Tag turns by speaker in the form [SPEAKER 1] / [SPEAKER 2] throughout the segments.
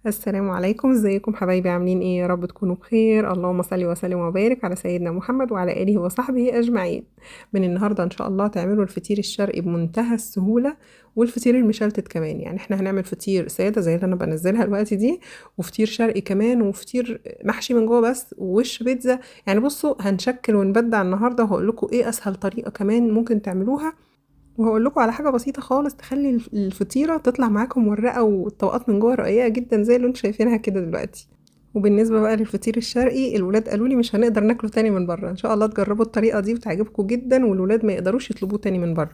[SPEAKER 1] السلام عليكم، ازيكم حبايبي؟ عاملين ايه؟ يا رب تكونوا بخير. اللهم صل وسلم وبارك على سيدنا محمد وعلى اله وصحبه اجمعين. من النهارده ان شاء الله تعملوا الفطير الشرقي بمنتهى السهوله، والفطير المشلتت كمان. يعني احنا هنعمل فطير ساده زي اللي انا بنزلها دلوقتي دي، وفطير شرقي كمان، وفطير محشي من جوه بس، ووش بيتزا. يعني بصوا، هنشكل ونبدع النهارده، وهقول لكم ايه اسهل طريقه كمان ممكن تعملوها. وهقول لكم على حاجه بسيطه خالص تخلي الفطيره تطلع معاكم مرقه، والطبقات من جوه رقيقه جدا زي اللي انتم شايفينها كده دلوقتي. وبالنسبه بقى للفطير الشرقي، الولاد قالوا لي مش هنقدر ناكله تاني من بره. ان شاء الله تجربوا الطريقه دي وتعجبكم جدا، والولاد ما يقدروش يطلبوه تاني من بره.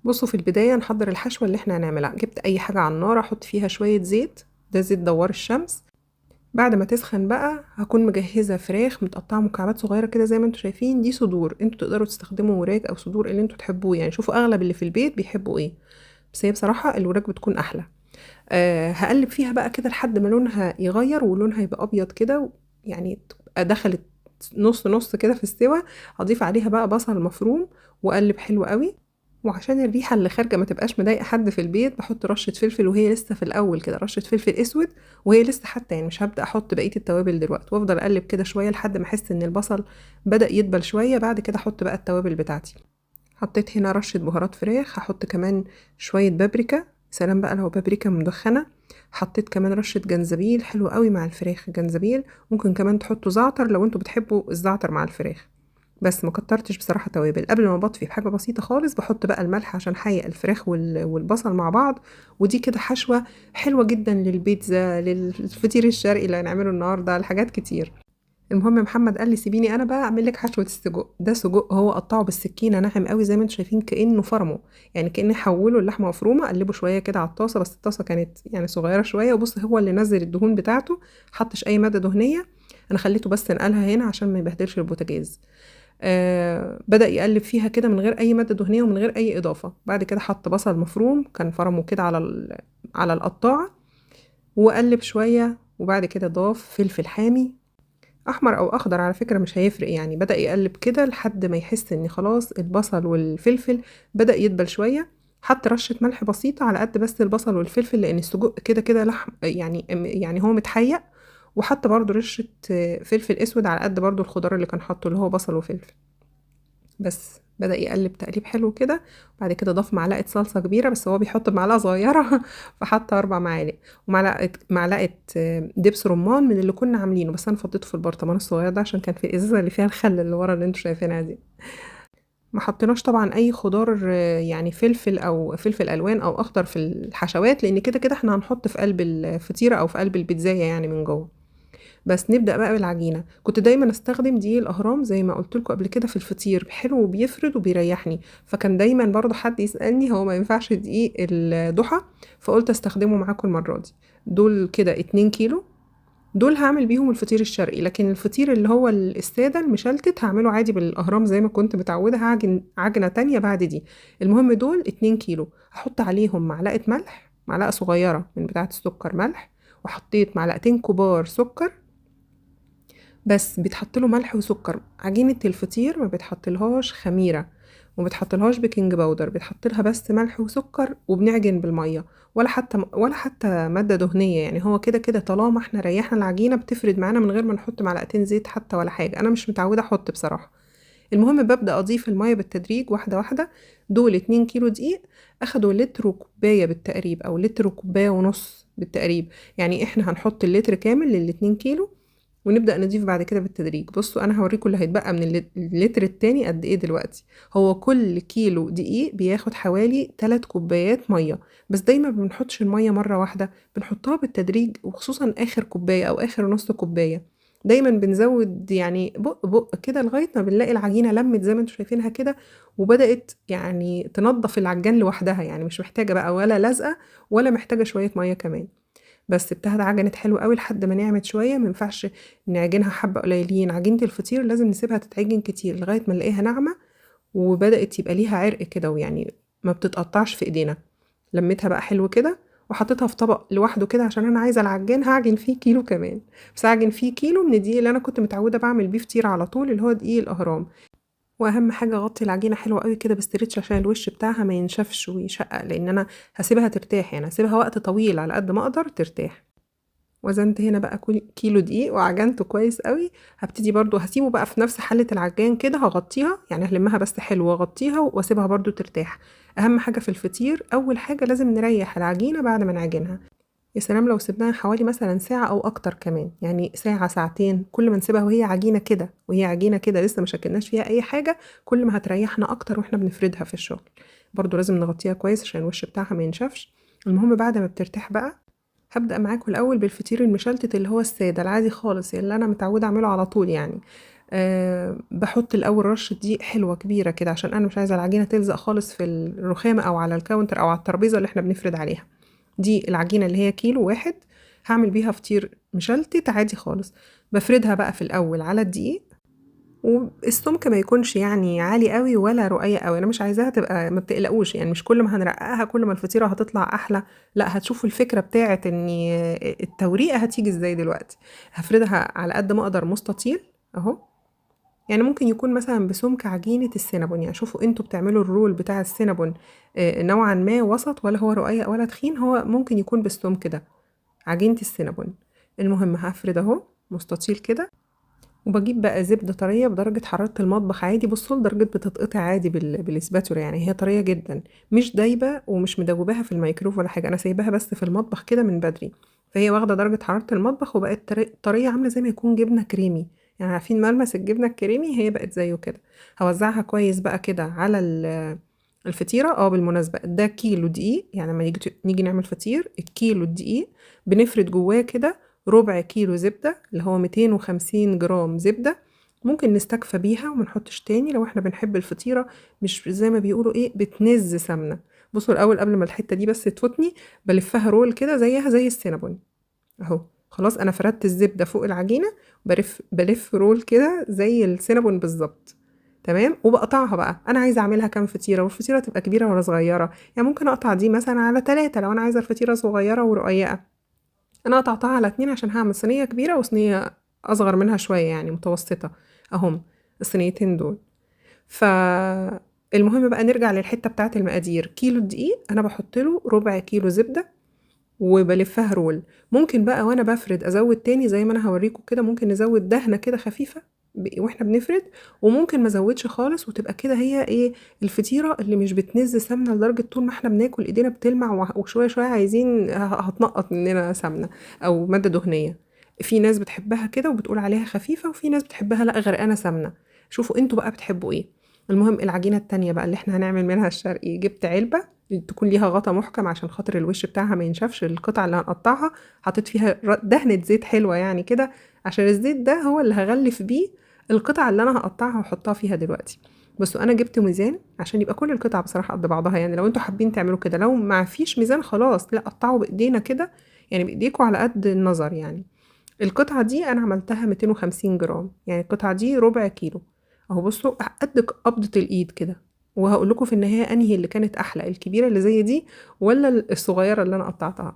[SPEAKER 1] بصوا، في البدايه نحضر الحشوه اللي احنا هنعملها. جبت اي حاجه على النار، احط فيها شويه زيت. ده زيت دوار الشمس. بعد ما تسخن بقى هكون مجهزة فراخ متقطعة مكعبات صغيرة كده زي ما انتوا شايفين. دي صدور، انتوا تقدروا تستخدموا وراك او صدور اللي انتوا تحبوه. يعني شوفوا اغلب اللي في البيت بيحبوا ايه، بس هي بصراحة الوراك بتكون احلى. هقلب فيها بقى كده لحد ما لونها يغير ولونها يبقى ابيض كده، يعني تبقى دخلت نص نص كده في السوا. هضيف عليها بقى بصل مفروم واقلب حلو قوي. وعشان الريحة اللي خارجة ما تبقاش مضايقة حد في البيت، بحط رشة فلفل وهي لسه في الأول كده، رشة فلفل أسود وهي لسه حتى، يعني مش هبدأ أحط بقية التوابل دلوقتي. وأفضل أقلب كده شوية لحد ما أحس إن البصل بدأ يدبل شوية. بعد كده أحط بقى التوابل بتاعتي. حطيت هنا رشة بهارات فراخ، هحط كمان شوية بابريكا. سلام بقى لو بابريكا مدخنة. حطيت كمان رشة جنزبيل حلو قوي مع الفراخ، جنزبيل. ممكن كمان تحطوا زعتر لو انتوا بتحبوا الزعتر مع الفراخ. بس ما كترتش بصراحة توابل. قبل ما بطفي بحاجة بسيطة خالص بحط بقى الملح عشان حيق الفراخ والبصل مع بعض. ودي كده حشوة حلوة جدا للبيتزا، للفطير الشرقي اللي هنعمله النهاردة، لحاجات كتير. المهم محمد قال لي سيبيني انا بقى اعمل لك حشوه السجق. ده سجق هو قطعه بالسكينه ناعم قوي زي ما انتم شايفين، كانه فرمه. يعني كاني حوله اللحمه مفرومه، قلبه شويه كده على الطاسه، بس الطاسه كانت يعني صغيره شويه. وبص هو اللي نزل الدهون بتاعته، حطش اي ماده دهنيه. انا خليته بس نقلها هنا عشان ما يبهدلش البوتاجاز. بدأ يقلب فيها كده من غير اي ماده دهنيه ومن غير اي اضافه. بعد كده حط بصل مفروم كان فرمه كده على القطاعه، وقلب شويه. وبعد كده ضاف فلفل حامي احمر او اخضر، على فكرة مش هيفرق. يعني بدأ يقلب كده لحد ما يحس ان خلاص البصل والفلفل بدأ يدبل شوية. حط رشة ملح بسيطة على قد بس البصل والفلفل، لان السجق كده كده لحم، يعني هو متحيق. وحط برضو رشة فلفل اسود على قد برضو الخضار اللي كان حاطه اللي هو بصل وفلفل. بس بدأ يقلب تقليب حلو كده. بعد كده ضاف معلقة صلصة كبيرة، بس هو بيحط بمعلقة صغيرة فحط 4 معالق. ومعلقة دبس رمان من اللي كنا عاملينه، بس أنا فضيته في البرطمان الصغير ده عشان كان في الإزازة اللي فيها الخل اللي ورا اللي انتوا شايفينها دي. ما حطيناش طبعا أي خضار، يعني فلفل أو فلفل ألوان أو أخضر في الحشوات، لأن كده كده احنا هنحط في قلب الفطيرة أو في قلب البيتزاية يعني من جوه. بس نبدأ بقى بالعجينة. كنت دايما استخدم دقيق الاهرام زي ما قلت لكم قبل كده في الفطير، حلو وبيفرد وبيريحني. فكان دايما برضو حد يسألني هو ما ينفعش دقيق الضحى، فقلت استخدمه معاكم المرة دي. دول كده 2 كيلو. دول هعمل بيهم الفطير الشرقي، لكن الفطير اللي هو السادة المشلتت هعمله عادي بالاهرام زي ما كنت متعودة. هعجن عجنة تانية بعد دي. المهم دول 2 كيلو، هحط عليهم معلقة ملح، معلقة صغيرة من بتاعة السكر ملح. وحطيت معلقتين كبار سكر. بس بيتحط له ملح وسكر. عجينة الفطير ما بيتحطلهاش خميرة، وما بيتحطلهاش بيكنج باودر، بيتحط لها بس ملح وسكر، وبنعجن بالمية. ولا حتى مادة دهنية. يعني هو كده كده طالما احنا ريحنا العجينة بتفرد معانا من غير ما نحط معلقتين زيت حتى ولا حاجة. انا مش متعودة احط بصراحة. المهم ببدأ اضيف المية بالتدريج واحدة واحدة. دول 2 كيلو دقيق اخدوا لتر وكوباية بالتقريب، او لتر وكوباية ونص بالتقريب. يعني احنا هنحط اللتر كامل لل2 كيلو، ونبدأ نضيف بعد كده بالتدريج. بصوا انا هوريكم اللي هيتبقى من اللتر التاني قد ايه دلوقتي. هو كل كيلو دقيق بياخد حوالي 3 كوبايات مية. بس دايما بنحطش المية مرة واحدة، بنحطها بالتدريج، وخصوصا اخر كوباية او اخر نص كوباية. دايما بنزود يعني بق بق كده لغاية ما بنلاقي العجينة لمت زي ما انتم شايفينها كده، وبدأت يعني تنظف العجان لوحدها. يعني مش محتاجة بقى ولا لزقة، ولا محتاجة شوية مية كمان. بس ابتهت عجنت حلو قوي لحد ما نعمت شويه. ما ينفعش نعجنها حبه قليلين. عجينه الفطير لازم نسيبها تتعجن كتير لغايه ما نلاقيها ناعمه، وبدات يبقى ليها عرق كده، ويعني ما بتتقطعش في ايدينا. لميتها بقى حلو كده، وحطيتها في طبق لوحده كده عشان انا عايزه العجان هعجن فيه كيلو كمان. بس هعجن فيه كيلو من الدقيق اللي انا كنت متعوده بعمل بيه فطير على طول، اللي هو دقيق الاهرام. واهم حاجه اغطي العجينه حلوه قوي كده بستريتش عشان الوش بتاعها ما ينشفش ويشقق، لان انا هسيبها ترتاح. يعني هسيبها وقت طويل على قد ما اقدر ترتاح. وزنت هنا بقى كيلو دقيق وعجنته كويس قوي. هبتدي برضو هسيبه بقى في نفس حلة العجان كده، هغطيها يعني هلمها بس حلو واغطيها واسيبها برضو ترتاح. اهم حاجة في الفطير اول حاجة لازم نريح العجينة بعد ما نعجنها. يا سلام لو سيبناها حوالي مثلا ساعة او اكتر كمان، يعني ساعة ساعتين، كل ما نسيبها وهي عجينة كده لسه ما شكلناش فيها اي حاجة، كل ما هتريحنا اكتر واحنا بنفردها في الشغل. برضو لازم نغطيها كويس عشان الوش بتاعها ما ينشفش. المهم بعد ما بترتاح بقى هبدأ معاكم الأول بالفطير المشلتت اللي هو السادة العادي خالص اللي أنا متعودة أعمله على طول يعني. بحط الأول رشة دقيق حلوة كبيرة كده عشان أنا مش عايزة العجينة تلزق خالص في الرخامة أو على الكاونتر أو على الترابيزة اللي احنا بنفرد عليها. دي العجينة اللي هي كيلو واحد هعمل بيها فطير مشلتت عادي خالص. بفردها بقى في الأول على الدقيق، والسمك ما يكونش يعني عالي قوي ولا رقيق قوي، انا مش عايزاها تبقى، ما بتقلقوش يعني، مش كل ما هنرققها كل ما الفطيره هتطلع احلى، لا هتشوفوا الفكره بتاعه ان التوريقه هتيجي ازاي دلوقتي. هفردها على قد ما اقدر مستطيل اهو، يعني ممكن يكون مثلا بسمك عجينه السينابون، يعني شوفوا انتوا بتعملوا الرول بتاع السينابون نوعا ما وسط، ولا هو رقيق ولا تخين، هو ممكن يكون بالسمك ده عجينه السينابون. المهم هفرد اهو مستطيل كده، وبجيب بقى زبدة طرية بدرجة حرارة المطبخ عادي. بصوا لدرجة بتتقطع عادي بالاسباتولا، يعني هي طرية جدا مش دايبة ومش مدوباها في الميكروف ولا حاجة، انا سايباها بس في المطبخ كده من بدري، فهي واخدة درجة حرارة المطبخ وبقت طرية عاملة زي ما يكون جبنة كريمي، يعني عارفين ملمس الجبنة الكريمي، هي بقت زيه كده. هوزعها كويس بقى كده على الفطيرة. بالمناسبة ده كيلو دقيق، يعني لما نيجي نعمل فطير الكيلو الدقيق بنفرد جواه كده ربع كيلو زبدة اللي هو 250 جرام زبدة. ممكن نستكفى بيها وما نحطش تاني لو احنا بنحب الفطيرة مش زي ما بيقولوا ايه بتنز سمنة. بصوا الاول قبل ما الحتة دي بس تفوتني، بلفها رول كده زيها زي السينابون اهو. خلاص انا فردت الزبدة فوق العجينة، بلف رول كده زي السينابون بالظبط. تمام، وبقطعها بقى، انا عايزه اعملها كام فطيره والفطيره تبقى كبيره ولا صغيره، يعني ممكن اقطع دي مثلا على 3 لو انا عايزه الفطيره صغيره ورقيقه. انا قطعتها على 2 عشان هعمل صينية كبيرة وصينية اصغر منها شوية يعني متوسطة اهم، الصينيتين دول. فالمهم بقى نرجع للحتة بتاعة المقادير. كيلو دقيق انا بحط له ربع كيلو زبدة وبلفها رول. ممكن بقى وانا بفرد ازود تاني زي ما انا هوريكم كده، ممكن نزود دهنة كده خفيفة واحنا بنفرد، وممكن ما ازودش خالص وتبقى كده هي ايه الفطيرة اللي مش بتنز سمنة لدرجة طول ما احنا بناكل ايدينا بتلمع وشوية شوية عايزين هتنقط مننا سمنة او مادة دهنية. في ناس بتحبها كده وبتقول عليها خفيفة، وفي ناس بتحبها لا غرقانة سمنة. شوفوا انتوا بقى بتحبوا ايه. المهم العجينة التانية بقى اللي احنا هنعمل منها الشرقي، جبت علبة تكون ليها غطا محكم عشان خاطر الوش بتاعها ما ينشفش، القطعة اللي هنقطعها حطيت فيها دهنة زيت حلوة يعني كده، عشان الزيت ده هو اللي هغلف بيه القطعة اللي انا هقطعها واحطها فيها دلوقتي. بصوا انا جبت ميزان عشان يبقى كل القطع بصراحة قد بعضها، يعني لو انتوا حابين تعملوا كده، لو ما فيش ميزان خلاص لا قطعوا بايدينا كده، يعني بايديكوا على قد النظر يعني. القطعة دي انا عملتها 250 جرام، يعني القطعة دي ربع كيلو اهو. بصوا قد قبضة الايد كده، وهقول لكم في النهاية انهي اللي كانت احلى، الكبيرة اللي زي دي ولا الصغيرة اللي انا قطعتها.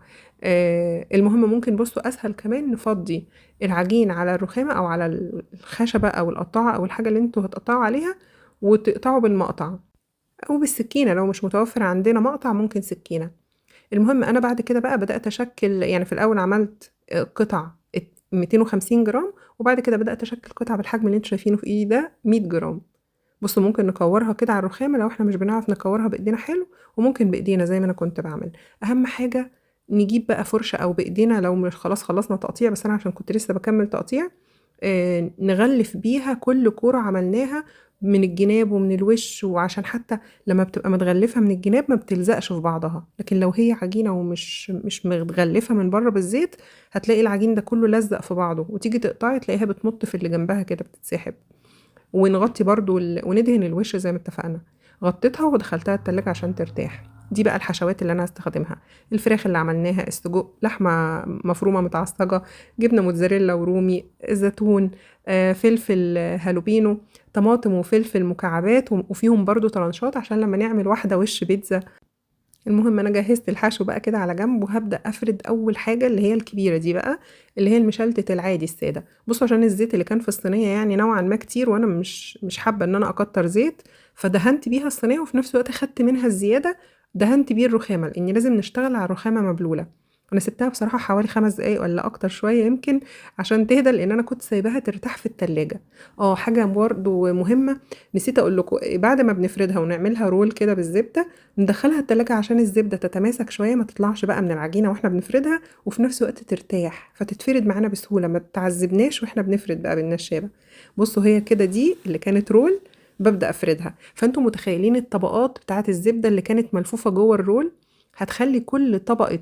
[SPEAKER 1] المهم ممكن بصوا اسهل كمان نفضي العجين على الرخامة او على الخشبة او القطاعة او الحاجة اللي انتوا هتقطعوا عليها، وتقطعوا بالمقطع او بالسكينة، لو مش متوفر عندنا مقطع ممكن سكينة. المهم انا بعد كده بقى بدأت اشكل، يعني في الاول عملت قطع 250 جرام، وبعد كده بدأت اشكل قطع بالحجم اللي انتوا شايفينه في ايدي ده 100 جرام. بصوا ممكن نكورها كده على الرخامة لو احنا مش بنعرف نكورها بايدينا حلو، وممكن بايدينا زي ما انا كنت بعمل. اهم حاجة نجيب بقى فرشة او بايدينا لو مش خلاص خلصنا تقطيع، بس انا عشان كنت لسه بكمل تقطيع نغلف بيها كل كورة عملناها من الجناب ومن الوش، وعشان حتى لما بتبقى متغلفة من الجناب ما بتلزقش في بعضها، لكن لو هي عجينة ومش مش متغلفة من بره بالزيت هتلاقي العجين ده كله لزق في بعضه، وتيجي تقطعي تلاقيها بتمط في اللي جنبها كده بتتسحب. ونغطي برضو وندهن الوش زي ما اتفقنا. غطيتها ودخلتها التلاجة عشان ترتاح. دي بقى الحشوات اللي انا هستخدمها: الفراخ اللي عملناها، السجق، لحمة مفرومة متعصجة، جبنة موتزاريلا ورومي، زيتون، فلفل هالوبينو، طماطم وفلفل مكعبات وفيهم برضو طرنشات عشان لما نعمل واحدة وش بيتزا. المهم انا جهزت الحشو بقى كده على جنب، وهبدأ افرد اول حاجة اللي هي الكبيرة دي بقى، اللي هي المشلتت العادي السادة. بصوا عشان الزيت اللي كان في الصينية يعني نوعا ما كتير، وانا مش حابة ان انا اكتر زيت، فدهنت بيها الصينية وفي نفس الوقت خدت منها الزيادة دهنت بيه الرخامة، لاني لازم نشتغل على الرخامة مبلولة. أنا سِبتها بصراحة حوالي 5 دقايق والّا أكتر شوية يمكن عشان تهدى، لإن أنا كنت سايباها ترتاح في التلاجة. حاجة برضه مهمة نسيت أقول لكم، بعد ما بنفردها ونعملها roll كده بالزبدة، ندخّلها التلاجة عشان الزبدة تتماسك شوية، ما تطلعش بقى من العجينة وإحنا بنفردها، وفي نفس الوقت ترتاح، فتتفرد معانا بسهولة، ما تعذبناش وإحنا بنفرد بقى بالنشابة. بُصّوا هي كده دي اللي كانت roll بابدأ أفردها، فأنتم متخيلين الطبقات بتاعة الزبدة اللي كانت ملفوفة جوّه الroll هتخلّي كل طبقة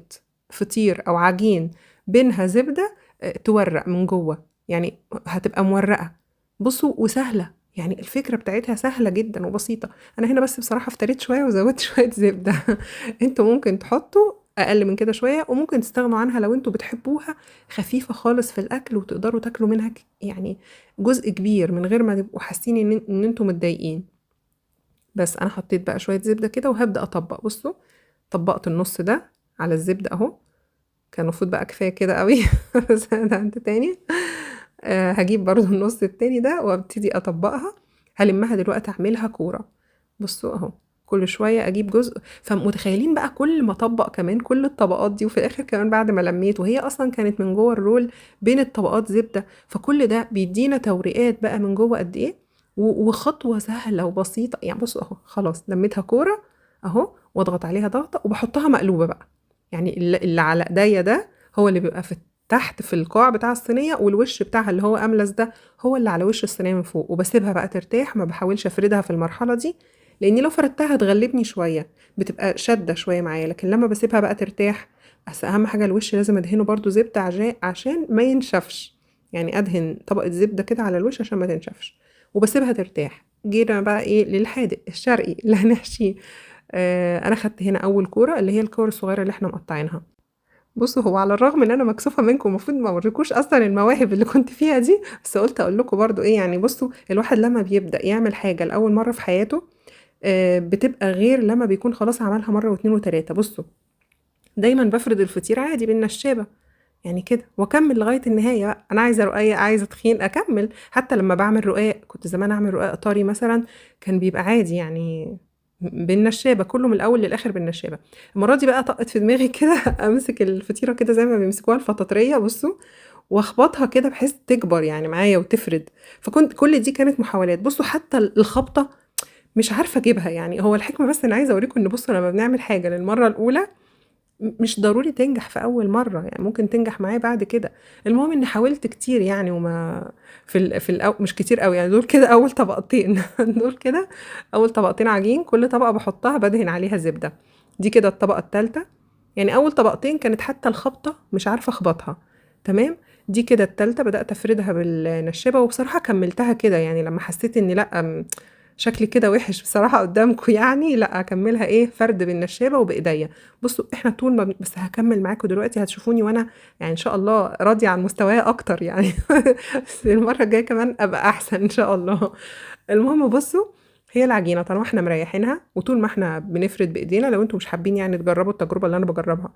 [SPEAKER 1] فطير أو عجين بينها زبدة تورّق من جوّه، يعني هتبقى مورّقة. بُصّوا وسهلة، يعني الفكرة بتاعتها سهلة جدًا وبسيطة. أنا هنا بس بصراحة افتريت شوية وزوّدت شوية زبدة أنتم ممكن تحطّوا أقل من كده شوية، وممكن تستغنوا عنها لو أنتم بتحبوها خفيفة خالص في الأكل وتقدروا تاكلوا منها يعني جزء كبير من غير ما تبقوا حاسين إن أنتم متضايقين. بس أنا حطيت بقى شوية زبدة كده وهابدأ أطبّق. بُصّوا طبّقت النُص ده على الزبدة أهو، كان المفروض بقى كفاية كده أوي بس عملت تاني. هاجيب برضه النُص التاني ده وابتدي أطبّقها، هالمّها دلوقتي أعملها كورة. بُصّوا أهو، كل شوية أجيب جزء، فمتخيلين بقى كل ما أطبّق كمان كل الطبقات دي، وفي الآخر كمان بعد ما لمّيت وهي أصلًا كانت من جوّه الرول بين الطبقات زبدة، فكل ده بيدّينا توريقات بقى من جوّه قد إيه، وخطوة سهلة وبسيطة. يعني بُصّوا أهو خلاص لمّيتها كورة أهو، واضغط عليها ضغطة وباحطها مقلوبة بقى، يعني اللي على إيديّا ده هو اللي بيبقى تحت في القاع بتاع الصينية، والوش بتاعها اللي هو أملس ده هو اللي على وش الصينية من فوق، وباسيبها بقى ترتاح، ما باحاولش أفردها في المرحلة دي، لإني لو فردتها هتغلبني شوية، بتبقى شادة شوية معايا، لكن لمّا باسيبها بقى ترتاح، أصل أهم حاجة الوش لازم أدهنه برضه زبدة عشان ما ينشفش، يعني أدهن طبقة زبدة كده على الوش عشان ما تنشفش، وباسيبها ترتاح. جينا بقى إيه للحادق الشرقي اللي هنحشيه. أنا خدت هنا أول كورة اللي هي الكور الصغيرة اللي إحنا مقطعينها. بُصّوا، هو على الرغم إن أنا مكسوفة منكم المفروض ما أورّيكوش أصلًا المواهب اللي كنت فيها دي، بس قُلت أقول لكم برضه إيه، يعني بُصّوا الواحد لمّا بيبدأ يعمل حاجة لأول مرّة في حياته بتبقى غير لمّا بيكون خلاص عملها مرّة و2 و3. بُصّوا، دايمًا بافرد الفطير عادي بالنشّابة، يعني كده وأكمّل لغاية النهاية بقى، أنا عايزة رقيق، عايزة تخين أكمّل، حتى لمّا باعمل رقاق كنت زمان أعمل رقاق طري مثلًا، كان بيبقى عادي يعني بالنشّابة، كلّه من الأول للآخر بالنشّابة. المرّة دي بقى طَقِّت في دماغي كده أمسك الفطيرة كده زي ما بيمسكوها الفطاطرية بُصّوا، واخبطها كده بحيث تكبر يعني معايا وتفرد، كل دي كانت محاولات. بُصّوا حتى الخبطة مش عارفة أجيبها، يعني هو الحكمة بس أنا عايزة أوريكم إن بُصّوا لمّا بنعمل حاجة للمرّة الأولى مش ضروري تنجح في أول مرّة، يعني ممكن تنجح معايا بعد كده. المهم إني حاولت كتير يعني وما في مش كتير أوي، يعني دول كده أول طبقتين دول كده أول طبقتين عجين، كل طبقة باحطها بادهن عليها زبدة. دي كده الطبقة التالتة، يعني أول طبقتين كانت حتى الخبطة مش عارفة أخبطها، تمام. دي كده التالتة بدأت أفردها بالنشابة، وبصراحة كمّلتها كده، يعني لمّا حسيت إن لأ شكلي كده وِحِش بصراحة قدّامكم يعني، لأ أكمّلها إيه فرد بالنشابة وبإيديّا. بُصّوا إحنا طول ما بس هاكمّل معاكم دلوقتي هتشوفوني وأنا يعني إن شاء الله راضية عن مستوايا أكتر يعني بس المرّة الجاية كمان أبقى أحسن إن شاء الله. المهم بُصّوا، هي العجينة طالما إحنا مريّحينها وطول ما إحنا بنفرد بإيدينا، لو أنتم مش حابين يعني تجرّبوا التجربة اللي أنا باجرّبها،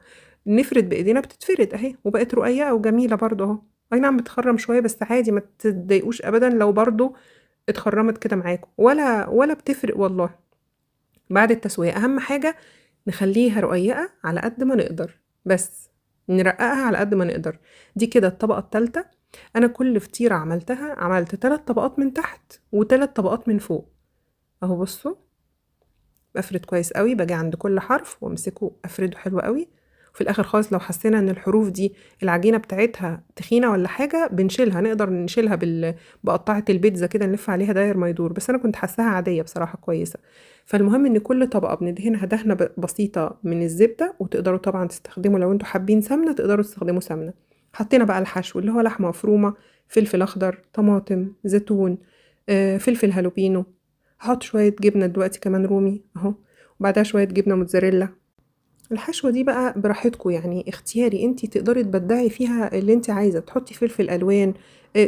[SPEAKER 1] نفرد بإيدينا بتتفرد أهي، وبقت رقيّقة وجميلة برضه أهو. أي نعم بتخرّم شوية بس عادي ما تتضايقوش أبدًا لو برضه اتخرّمت كده معاكم، ولا بتفرق والله. بعد التسوية أهم حاجة نخلّيها رقيّقة على قد ما نقدر، بس نرقّقها على قد ما نقدر. دي كده الطبقة التالتة، أنا كل فطيرة عملتها عملت 3 طبقات من تحت و3 طبقات من فوق. أهو بُصّوا، بافرد كويس أوي، باجي عند كل حرف وامسكه أفرده حلو أوي، وفي الآخر خالص لو حسينا إن الحروف دي العجينة بتاعتها تخينة والّا حاجة بنشيلها، نقدر نشيلها بقطّاعة البيتزا كده نلِف عليها داير ما يدور، بس أنا كنت حاساها عادية بصراحة كويسة. فالمهم إن كل طبقة بندهنها دهنة بسيطة من الزبدة، وتقدروا طبعًا تستخدموا لو أنتم حابين سمنة تقدروا تستخدموا سمنة. حطينا بقى الحشو اللي هو لحمة مفرومة، فلفل أخضر، طماطم، زيتون، فلفل هالوبينو. هاحط شوية جبنة دلوقتي كمان رومي أهو، وبعدها شوية جبنة موتزاريلا. الحشوة دي بقى براحتكم يعني اختياري، أنتِ تقدري تبدعي فيها اللي أنتِ عايزة، تحطي فلفل ألوان،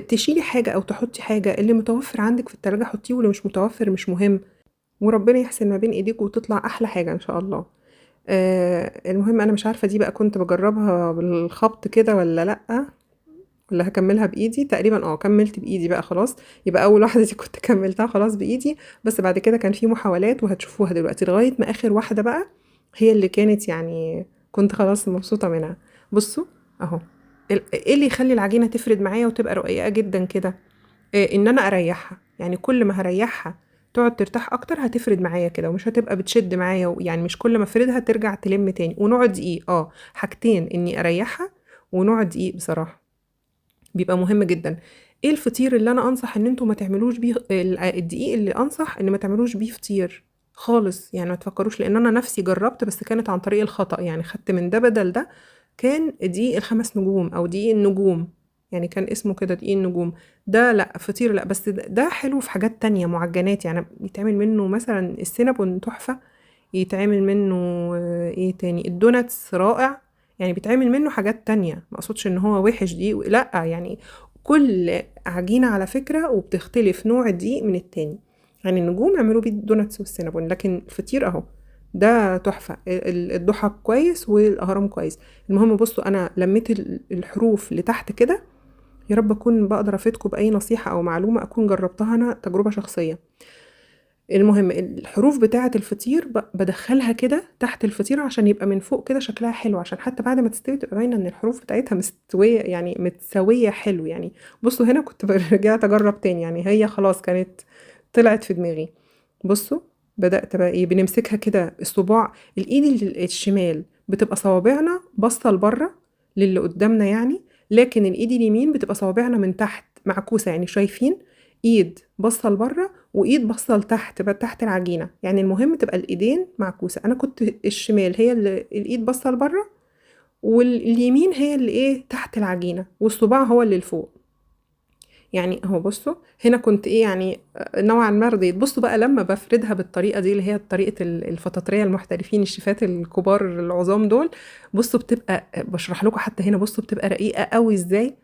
[SPEAKER 1] تشيلي حاجة أو تحطي حاجة، اللي متوفر عندِك في التلاجة حطيه واللي مش متوفر مش مهم، وربنا يحسن ما بين إيديكم وتطلع أحلى حاجة إن شاء الله. المهم أنا مش عارفة دي بقى كنت باجربها بالخبط كده والّا لأ، والّا هاكمّلها بإيدي، تقريبًا كمّلت بإيدي بقى خلاص، يبقى أول واحدة دي كنت كمّلتها خلاص بإيدي، بس بعد كده كان في محاولات وهتشوفوها دلوقتي، لغاية ما آخر واحدة بقى هي اللي كانت يعني كنت خلاص مبسوطة منها. بصوا اهو. ايه اللي يخلي العجينه تفرد معايا وتبقى رقيقه جدا كده؟ إيه؟ ان انا اريحها. يعني كل ما هريحها تقعد ترتاح اكتر هتفرد معايا كده، ومش هتبقى بتشد معايا، يعني مش كل ما افردها ترجع تلم تاني. ونوع دقيق، حاجتين، اني اريحها ونوع دقيق بصراحه بيبقى مهم جدا. ايه الفطير اللي انا انصح ان انتوا ما تعملوش بيه، الدقيق اللي انصح ان ما تعملوش بيه فطير خالص، يعني ما تفكروش، لان انا نفسي جربت بس كانت عن طريق الخطأ، يعني خدت من ده بدل ده. كان دقيق الخمس نجوم او دقيق النجوم، يعني كان اسمه كده دقيق النجوم. ده لا فطير لا، بس ده حلو في حاجات تانية معجنات، يعني يتعمل منه مثلا السينابون تحفة، يتعمل منه ايه تاني، الدوناتس رائع. يعني بيتعمل منه حاجات تانية، ما اقصدش ان هو وحش دي لا، يعني كل عجينة على فكرة وبتختلف نوع الدقيق من التاني. يعني النجوم يعملوا بيه الدوناتس والسينابون، لكن الفطير اهو ده تحفة. الضحى كويس والاهرام كويس. المهم بصوا انا لميت الحروف لتحت كده. يا رب اكون بقدر افيدكم باي نصيحة او معلومة اكون جربتها انا تجربة شخصية. المهم الحروف بتاعة الفطير بدخلها كده تحت الفطيرة عشان يبقى من فوق كده شكلها حلو، عشان حتى بعد ما تستوي تبقى باينة ان الحروف بتاعتها مستوية، يعني متساوية حلو يعني. بصوا هنا كنت رجعت اجرب تاني، يعني هي خلاص كانت طلعت في دماغي. بصوا بدأت بقى ايه، بنمسكها كده الصباع الايد الشمال بتبقى صوابعنا باصة لبره للي قدامنا يعني، لكن الايد اليمين بتبقى صوابعنا من تحت معكوسة، يعني شايفين ايد باصة لبره وايد باصه لتحت بقى تحت العجينه، يعني المهم تبقى الايدين معكوسه. انا كنت الشمال هي اللي الايد باصه لبره، واليمين هي اللي ايه تحت العجينه، والصباع هو اللي لفوق. يعني اهو بصوا هنا كنت ايه يعني نوعا ما رضيت. بصوا بقى لما بفردها بالطريقه دي اللي هي طريقه الفطاطريه المحترفين الشيفات الكبار العظام دول، بصوا بتبقى بشرح لكم حتى هنا، بصوا بتبقى رقيقه قوي ازاي،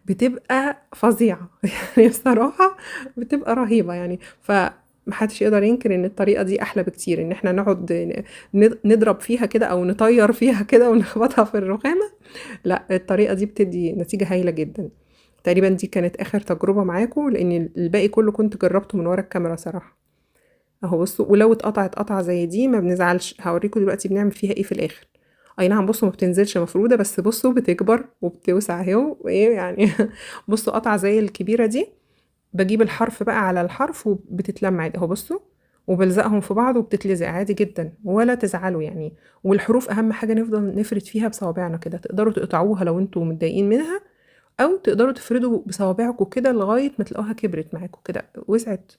[SPEAKER 1] بتبقى فظيعة يعني بصراحة بتبقى رهيبة يعني. فمحدش يقدر ينكر ان الطريقة دي احلى بكتير، ان احنا نقعد نضرب فيها كده او نطير فيها كده ونخبطها في الرخامة. لا الطريقة دي بتدي نتيجة هايلة جدا. تقريبا دي كانت اخر تجربة معاكم، لان الباقي كله كنت جربته من ورا الكاميرا صراحة. اهو بصوا، ولو اتقطعت قطعة زي دي ما بنزعلش، هوريكم دلوقتي بنعمل فيها ايه في الاخر. اي نعم بصوا ما بتنزلش مفرودة، بس بصوا بتكبر وبتوسع اهي وايه يعني بصوا قطعة زي الكبيرة دي، بجيب الحرف بقى على الحرف وبتتلم عادي اهو بصوا، وبلزقهم في بعض وبتتلزق عادي جدا ولا تزعلوا يعني. والحروف اهم حاجة نفضل نفرد فيها بصوابعنا كده، تقدروا تقطعوها لو انتوا متضايقين منها، او تقدروا تفردوا بصوابعكم كده لغاية ما تلاقوها كبرت معاكم كده وسعت،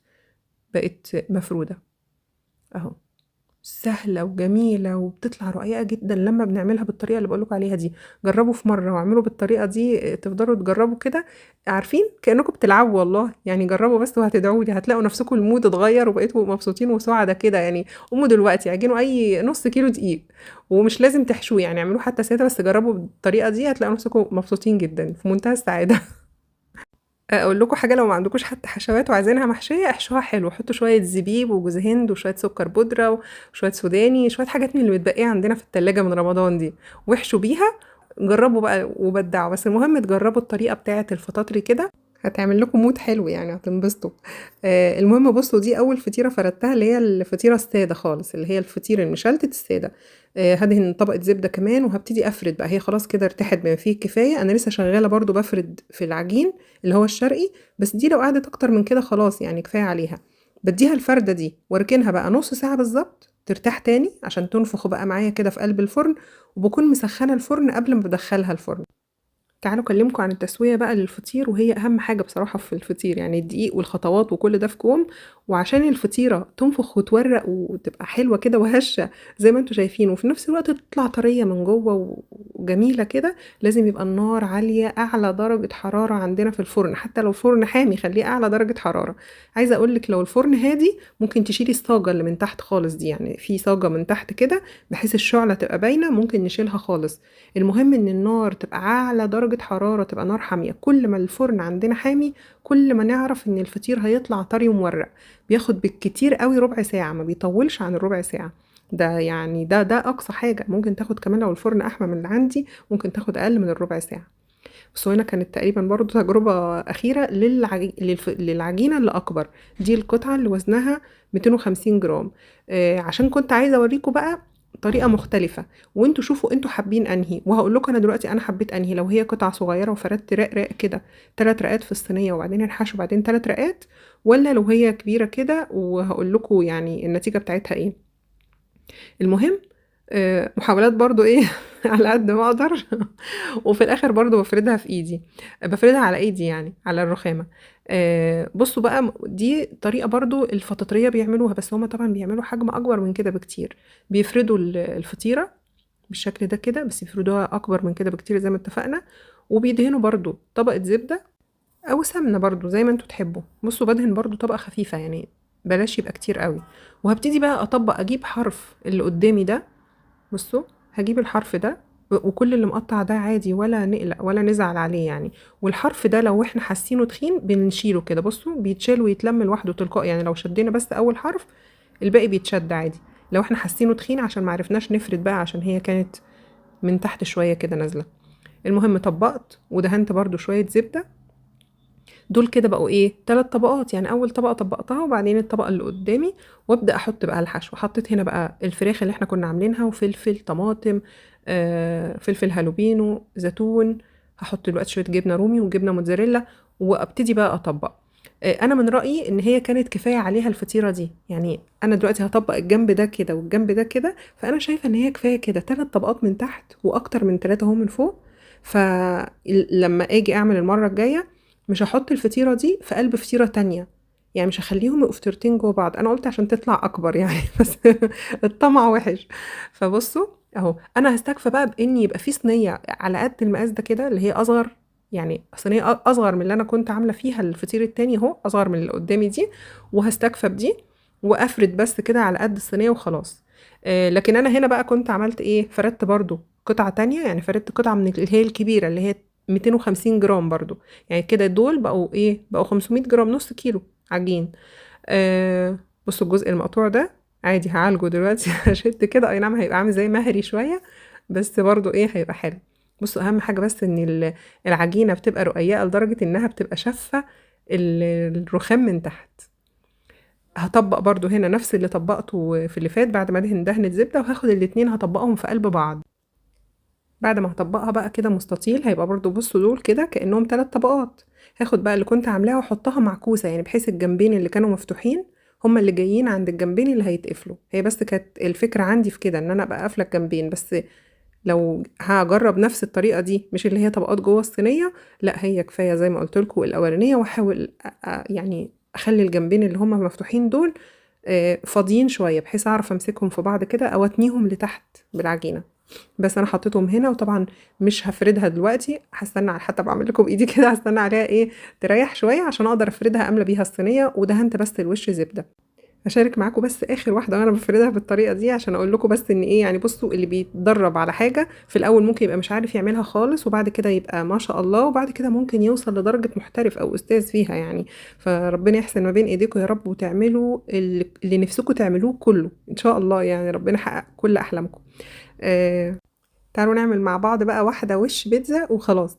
[SPEAKER 1] بقت مفرودة اهو. سهلة وجميلة وبتطلع رقيقة جدا لما بنعملها بالطريقة اللي بقولكوا عليها دي. جربوا في مرة واعملوا بالطريقة دي، تفضلوا تجربوا كده عارفين كأنكم بتلعبوا والله. يعني جربوا بس وهتدعوا لي، هتلاقوا نفسكم المود اتغير وبقيتوا مبسوطين وسعداء كده يعني. قوموا دلوقتي عجنوا اي نص كيلو دقيق، ومش لازم تحشوه، يعني اعملوه حتى سادة، بس جربوا بالطريقة دي هتلاقوا نفسكم مبسوطين جدا في منتهى السعادة اقول لكم حاجه، لو ما عندكوش حتى حشوات وعايزينها محشيه احشوها حلو، حطوا شويه زبيب وجوز هند وشويه سكر بودره وشويه سوداني، شويه حاجات من اللي متبقيه عندنا في التلاجة من رمضان دي، واحشوا بيها. جربوا بقى وبدعوا، بس المهم تجربوا الطريقه بتاعه الفطاطري كده، هتعمل لكم مود حلو يعني هتنبسطوا. المهم بصوا دي اول فطيره فردتها، اللي هي الفطيره الساده خالص، اللي هي الفطير المشلتت الساده. هدهن طبقه زبده كمان وهبتدي افرد بقى، هي خلاص كده ارتاحت بما فيه الكفايه. انا لسه شغاله برضو بفرد في العجين اللي هو الشرقي، بس دي لو قعدت اكتر من كده خلاص يعني كفايه عليها. بديها الفرده دي واركنها بقى نص ساعه بالظبط ترتاح تاني عشان تنفخ بقى معايا كده في قلب الفرن، وبكون مسخنه الفرن قبل ما بدخلها الفرن. تعالوا اكلمكم عن التسويه بقى للفطير، وهي اهم حاجه بصراحه في الفطير، يعني الدقيق والخطوات وكل ده في كوم. وعشان الفطيره تنفخ وتورق وتبقى حلوه كده وهشه زي ما انتم شايفين، وفي نفس الوقت تطلع طريه من جوه وجميله كده، لازم يبقى النار عاليه، اعلى درجه حراره عندنا في الفرن. حتى لو الفرن حامي خليه اعلى درجه حراره. عايزه اقول لك لو الفرن هادي ممكن تشيلي الصاجه اللي من تحت خالص دي، يعني في صاجه من تحت كده بحيث الشعله تبقى باينه، ممكن نشيلها خالص. المهم ان النار تبقى اعلى درجة حرارة، تبقى نار حامية. كل ما الفرن عندنا حامي كل ما نعرف ان الفطير هيطلع طري ومورق. بياخد بالكتير قوي ربع ساعة، ما بيطولش عن الربع ساعة. ده يعني ده اقصى حاجة ممكن تاخد، كمان لو الفرن احمى من اللي عندي ممكن تاخد اقل من الربع ساعة. بس هنا كانت تقريبا برضو تجربة أخيرة للعجينة اللي أكبر. دي القطعة اللي وزنها 250 جرام. عشان كنت عايزة أوريكم بقى طريقة مختلفة، وانتوا شوفوا انتوا حابين انهي، وهقول لكم انا دلوقتي انا حبيت انهي. لو هي قطع صغيرة وفردت رق رق كده 3 رقات في الصينية وبعدين الحشو وبعدين 3 رقات، ولا لو هي كبيرة كده، وهقول لكم يعني النتيجة بتاعتها ايه. المهم محاولات برضو ايه على قد ما اقدر وفي الاخر برضو بفردها في ايدي، بفردها على ايدي يعني على الرخامة. بصوا بقى دي طريقة برضو الفطاطرية بيعملوها، بس هما طبعا بيعملوا حجم اكبر من كده بكتير. بيفردوا الفطيرة بالشكل ده كده، بس يفردوها اكبر من كده بكتير زي ما اتفقنا، وبيدهنوا برضو طبقة زبدة او سمنة برضو زي ما انتوا تحبوا. بصوا بدهن برضو طبقة خفيفة يعني، بلاش يبقى كتير قوي. وهبتدي بقى اطبق، اجيب حرف اللي قدامي ده، بصوا هجيب الحرف ده وكل اللي مقطع ده عادي، ولا نقلق ولا نزعل عليه يعني. والحرف ده لو احنا حاسينه تخين بنشيله كده، بصوا بيتشال ويتلم لوحده تلقائي يعني. لو شدينا بس اول حرف الباقي بيتشد عادي. لو احنا حاسينه تخين عشان معرفناش نفرد بقى، عشان هي كانت من تحت شوية كده نازلة. المهم طبقت ودهنت برضو شوية زبدة. دول كده بقوا ايه 3 طبقات يعني. اول طبقة طبقتها وبعدين الطبقة اللي قدامي، وابدا احط بقى الحشو. حطيت هنا بقى الفراخ اللي احنا كنا عاملينها، وفلفل طماطم، فلفل هالوبينو، زيتون. هحط دلوقتي شوية جبنة رومي وجبنة موتزاريلا، وابتدي بقى اطبق. انا من رأيي ان هي كانت كفاية عليها الفطيرة دي يعني. انا دلوقتي هطبق الجنب ده كده والجنب ده كده، فانا شايفة ان هي كفاية كده 3 طبقات من تحت واكتر من 3 اهو من فوق. فلما اجي اعمل المرة الجاية مش هحط الفطيرة دي في قلب فطيرة تانية يعني، مش هخليهم يبقوا فطيرتين جوه بعض. انا قلت عشان تطلع اكبر يعني بس الطمع وحش. فبصوا اهو انا هستكفى بقى باني يبقى في صينية على قد المقاس ده كده، اللي هي اصغر يعني، صينية اصغر من اللي انا كنت عاملة فيها الفطير التاني اهو، اصغر من اللي قدامي دي. وهستكفى بدي وافرد بس كده على قد الصينية وخلاص. لكن انا هنا بقى كنت عملت ايه، فردت برضو قطعة تانية يعني. فردت قطعة من اللي هي الكبيرة اللي هي 250 جرام برضو يعني. كده دول بقوا ايه، بقوا 500 جرام، نص كيلو عجين. بصوا الجزء المقطوع ده عادي هعالجه دلوقتي هشد كده، اي نعم هيبقى عامل زي مهري شوية، بس برضو ايه هيبقى حلو. بصوا اهم حاجة بس ان العجينة بتبقى رقيقة لدرجة انها بتبقى شافة الرخام من تحت. هطبق برضو هنا نفس اللي طبقته في اللي فات بعد ما دهنة زبدة، وهاخد الاتنين هطبقهم في قلب بعض. بعد ما هطبقها بقى كده مستطيل، هيبقى برضو بصوا دول كده كأنهم 3 طبقات. هاخد بقى اللي كنت عاملاها واحطها معكوسة يعني، بحيث الجنبين اللي كانوا مفتوحين هما اللي جايين عند الجنبين اللي هيتقفلوا. هي بس كانت الفكرة عندي في كده ان انا ابقى قافلة الجنبين بس. لو هجرب نفس الطريقة دي، مش اللي هي طبقات جوه الصينية، لا هي كفاية زي ما قلت لكم الاولانية. واحاول يعني اخلي الجنبين اللي هما مفتوحين دول فاضيين شوية، بحيث اعرف امسكهم في بعض كده او اتنيهم لتحت بالعجينة. بس انا حطيتهم هنا، وطبعا مش هفردها دلوقتي، هستنى حتى بعمل لكم بايدي كده، هستنى عليها ايه تريح شويه عشان اقدر افردها املى بيها الصينيه. ودهنت بس الوش زبده. هشارك معاكم بس اخر واحده وانا بفردها بالطريقه دي عشان اقول لكم بس ان ايه يعني. بصوا اللي بيتدرب على حاجه في الاول ممكن يبقى مش عارف يعملها خالص، وبعد كده يبقى ما شاء الله، وبعد كده ممكن يوصل لدرجه محترف او استاذ فيها يعني. فربنا يحسن ما بين ايديكم يا رب، وتعملوا اللي نفسكم تعملوه كله ان شاء الله يعني. ربنا يحقق كل احلامكم. آه تعالوا نعمل مع بعض بقى واحدة وش بيتزا وخلاص.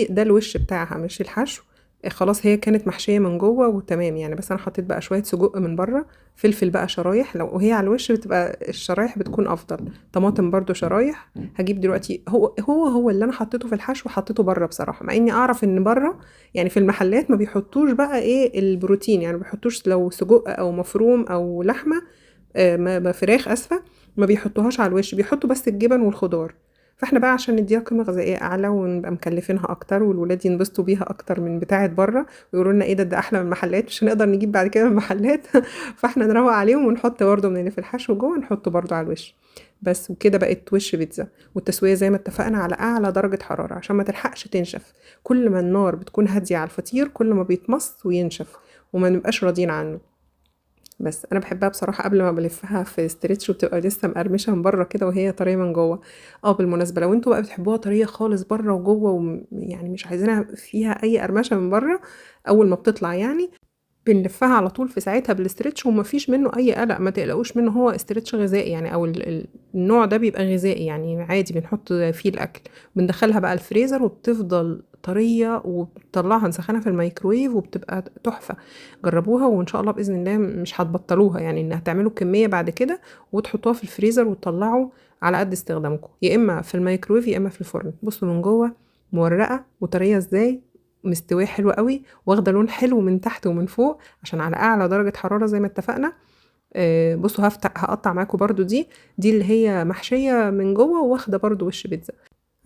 [SPEAKER 1] ده الوش بتاعها مش الحشو. خلاص هي كانت محشية من جوه وتمام يعني، بس انا حطيت بقى شوية سجق من بره، فلفل بقى شرايح، لو هي على الوش بتبقى الشرايح بتكون افضل. طماطم برضو شرايح. هجيب دلوقتي هو اللي انا حطيته في الحشو حطيته بره بصراحة، مع اني اعرف ان بره يعني في المحلات ما بيحطوش بقى ايه البروتين يعني، ما بيحطوش لو سجق او مفروم او لحمة، ما فراخ اسفة، ما بيحطوهاش على الوش، بيحطوا بس الجبن والخضار. فاحنا بقى عشان نديها قيمة غذائية اعلى ونبقى مكلفينها اكتر والولاد ينبسطوا بيها اكتر من بتاعه بره، ويقولوا لنا ايه ده احلى من المحلات، مش هنقدر نجيب بعد كده من المحلات فاحنا نروق عليهم ونحط برده من اللي في الحشو جوه، نحطه برده على الوش بس. وكده بقت وش بيتزا. والتسوية زي ما اتفقنا على اعلى درجة حرارة عشان ما تلحقش تنشف. كل ما النار بتكون هادية على الفطير كل ما بيتمص وينشف وما نبقاش راضيين عنه. بس انا بحبها بصراحه قبل ما بلفها في ستريتش وبتبقى لسه مقرمشه من بره كده وهي طريه من جوه. بالمناسبه لو انتوا بقى بتحبوها طريه خالص بره وجوه يعني مش عايزينها فيها اي قرمشه من بره اول ما بتطلع يعني، بنلفها على طول في ساعتها بالاسترتش ومفيش منه اي قلق، ما تقلقوش منه، هو استرتش غذائي يعني، او النوع ده بيبقى غذائي يعني عادي بنحط فيه الاكل. بندخلها بقى الفريزر وبتفضل طريه، وبتطلعها نسخنها في الميكرويف وبتبقى تحفه. جربوها وان شاء الله باذن الله مش هتبطلوها، يعني ان هتعملوا كميه بعد كده وتحطوها في الفريزر وتطلعوا على قد استخدامكم، يا اما في الميكرويف يا اما في الفرن. بصوا من جوه مورقه وطريه ازاي، مستويه حلو قوي، واخده لون حلو من تحت ومن فوق عشان على اعلى درجه حراره زي ما اتفقنا. بصوا هقطع معاكم برضو دي اللي هي محشيه من جوه واخده برضو وش بيتزا.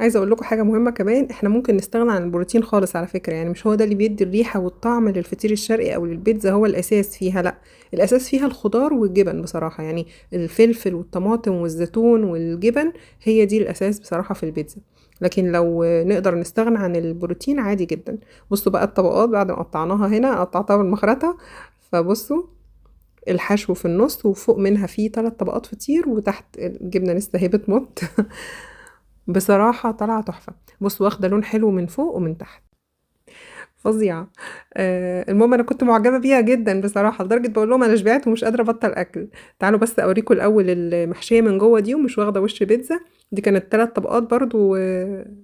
[SPEAKER 1] عايزه اقول لكم حاجه مهمه كمان، احنا ممكن نستغنى عن البروتين خالص على فكره، يعني مش هو ده اللي بيدي الريحه والطعم للفطير الشرقي او للبيتزا هو الاساس فيها، لا، الاساس فيها الخضار والجبن بصراحه، يعني الفلفل والطماطم والزيتون والجبن هي دي الاساس بصراحه في البيتزا. لكن لو نقدر نستغنى عن البروتين عادي جدا. بصوا بقى الطبقات بعد ما قطعناها، هنا قطعتها بالمخرطه، فبصوا الحشو في النص وفوق منها فيه 3 طبقات فطير، وتحت الجبنه لسه هي بتمط بصراحة طالعة تحفة. بصوا واخدة لون حلو من فوق ومن تحت، فظيعة. المهم انا كنت معجبة بيها جدا بصراحة، لدرجة بقول لهم انا شبعت ومش قادرة ابطل اكل. تعالوا بس اوريكم الاول المحشية من جوه دي ومش واخدة وش بيتزا. دي كانت 3 طبقات برضو،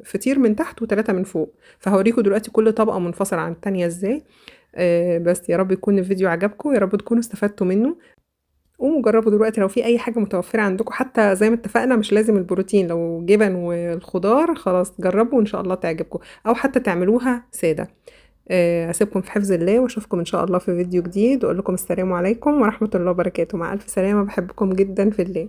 [SPEAKER 1] فطير من تحت و3 من فوق، فهوريكم دلوقتي كل طبقة منفصلة عن التانية ازاي. بس يا رب يكون الفيديو عجبكم، يا رب تكونوا استفدتوا منه. قوموا جربوا دلوقتي لو في اي حاجة متوفرة عندكم، حتى زي ما اتفقنا مش لازم البروتين، لو جبن والخضار خلاص جربوا وان شاء الله تعجبكم، او حتى تعملوها سادة. اسيبكم في حفظ الله واشوفكم ان شاء الله في فيديو جديد، واقول لكم السلام عليكم ورحمة الله وبركاته. مع الف سلامة، بحبكم جدا في الله.